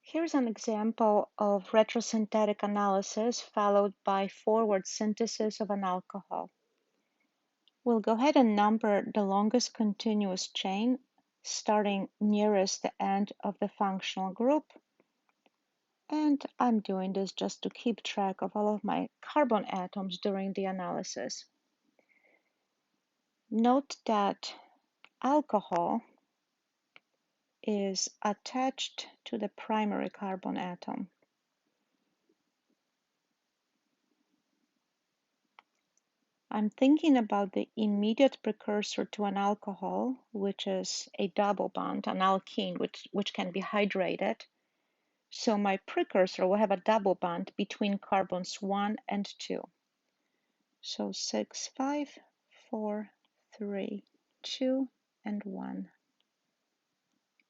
Here's an example of retrosynthetic analysis followed by forward synthesis of an alcohol. We'll go ahead and number the longest continuous chain starting nearest the end of the functional group. And I'm doing this just to keep track of all of my carbon atoms during the analysis. Note that alcohol is attached to the primary carbon atom. I'm thinking about the immediate precursor to an alcohol, which is a double bond, an alkene, which can be hydrated. So my precursor will have a double bond between carbons 1 and 2. So 6, 5, 4, 3, 2, and 1.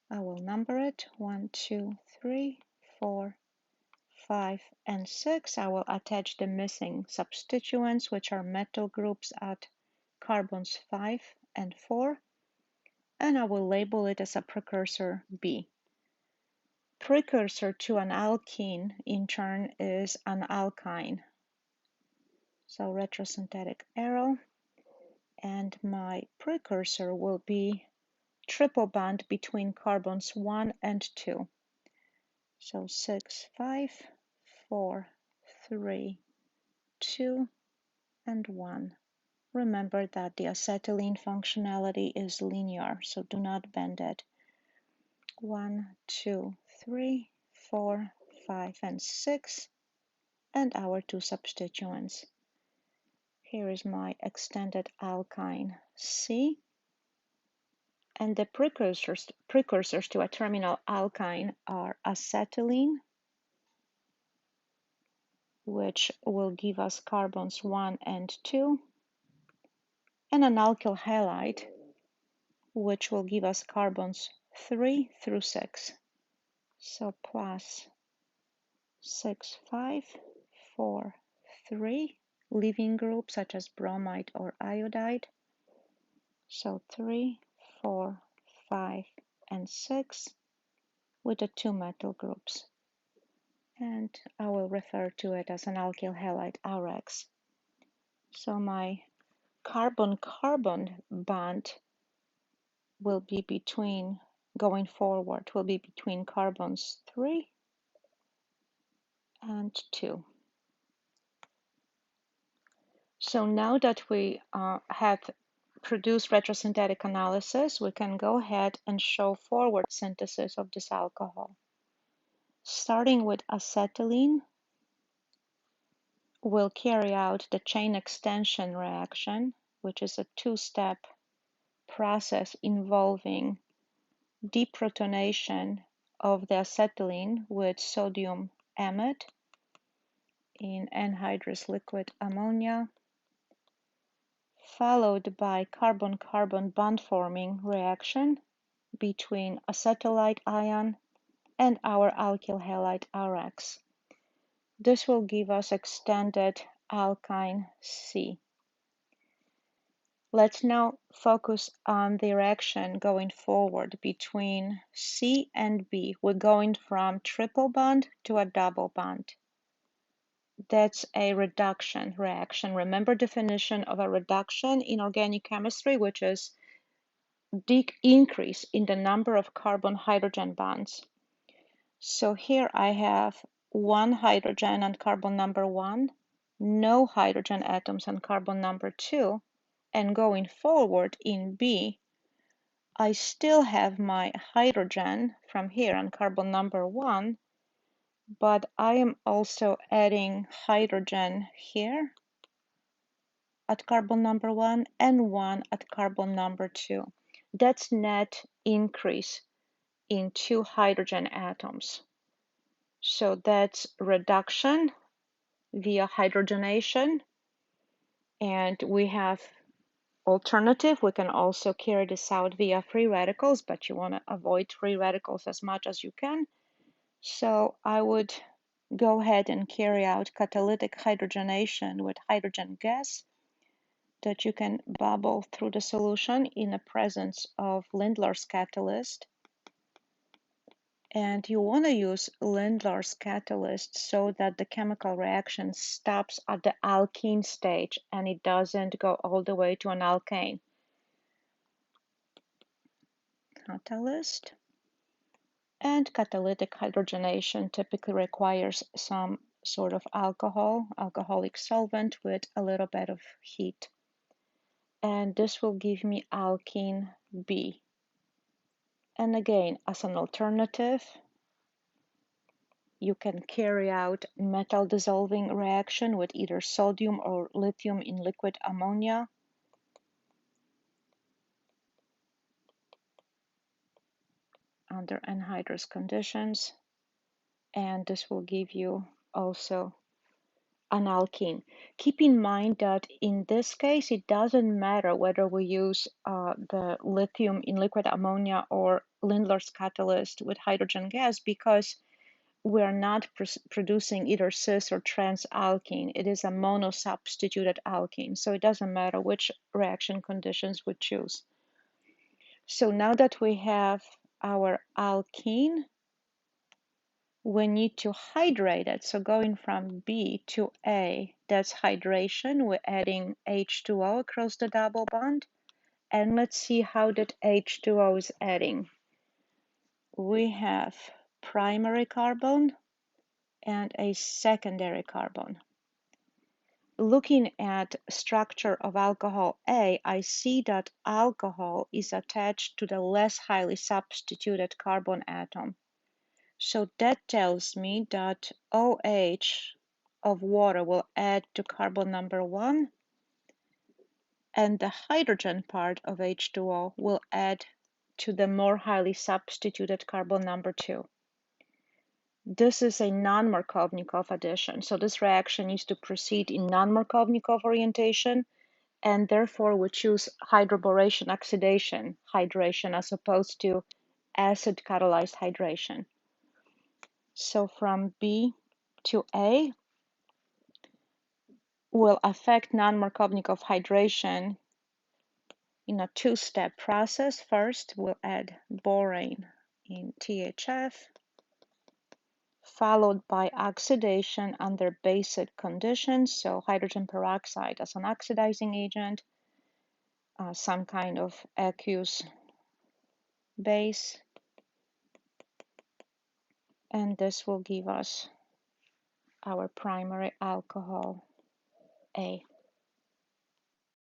I will number it 1, 2, 3, 4, 5, and 6. I will attach the missing substituents, which are metal groups at carbons 5 and 4, and I will label it as a precursor B. Precursor to an alkene, in turn, is an alkyne. So retrosynthetic arrow, and my precursor will be triple bond between carbons 1 and 2. So 6, 5, 4, 3, 2, and 1. Remember that the acetylene functionality is linear, so do not bend it. 1, 2, 3, 4, 5, and 6, and our two substituents. Here is my extended alkyne C, and the precursors to a terminal alkyne are acetylene, which will give us carbons 1 and 2, and an alkyl halide, which will give us carbons 3 through 6. So plus 6, 5, 4, 3, leaving groups such as bromide or iodide. So 3, 4, 5, and 6 with the two metal groups. And I will refer to it as an alkyl halide Rx. So my carbon-carbon bond will be between, going forward, will be between carbons 3 and 2. So now that we have produced retrosynthetic analysis, we can go ahead and show forward synthesis of this alcohol. Starting with acetylene, we'll carry out the chain extension reaction, which is a two-step process involving deprotonation of the acetylene with sodium amide in anhydrous liquid ammonia, followed by carbon-carbon bond-forming reaction between acetylide ion and our alkyl halide Rx. This will give us extended alkyne C. Let's now focus on the reaction going forward between C and B. We're going from triple bond to a double bond. That's a reduction reaction. Remember definition of a reduction in organic chemistry, which is increase in the number of carbon-hydrogen bonds. So here I have one hydrogen on carbon number 1, no hydrogen atoms on carbon number 2, and going forward in B, I still have my hydrogen from here on carbon number 1, but I am also adding hydrogen here at carbon number 1 and 1 at carbon number 2. That's net increase in 2 hydrogen atoms. So that's reduction via hydrogenation, and we have alternative. We can also carry this out via free radicals, but you want to avoid free radicals as much as you can. So I would go ahead and carry out catalytic hydrogenation with hydrogen gas that you can bubble through the solution in the presence of Lindlar's catalyst. And you want to use Lindlar's catalyst so that the chemical reaction stops at the alkene stage and it doesn't go all the way to an alkane. Catalyst. And catalytic hydrogenation typically requires some sort of alcoholic solvent with a little bit of heat. And this will give me alkene B. And again, as an alternative, you can carry out metal dissolving reaction with either sodium or lithium in liquid ammonia. Under anhydrous conditions. And this will give you also an alkene. Keep in mind that in this case, it doesn't matter whether we use the lithium in liquid ammonia or Lindlar's catalyst with hydrogen gas, because we are not producing either cis or trans alkene. It is a monosubstituted alkene, so it doesn't matter which reaction conditions we choose. So now that we have our alkene, we need to hydrate it. So going from B to A, that's hydration. We're adding H2O across the double bond. And let's see how that H2O is adding. We have primary carbon and a secondary carbon. Looking at structure of alcohol A, I see that alcohol is attached to the less highly substituted carbon atom. So that tells me that OH of water will add to carbon number 1, and the hydrogen part of H2O will add to the more highly substituted carbon number 2. This is a non-Markovnikov addition, so this reaction needs to proceed in non-Markovnikov orientation, and therefore we choose hydroboration oxidation hydration as opposed to acid catalyzed hydration. So from B to A will affect non-Markovnikov hydration in a two-step process. First, we'll add borane in THF, followed by oxidation under basic conditions, so hydrogen peroxide as an oxidizing agent, some kind of aqueous base, and this will give us our primary alcohol A.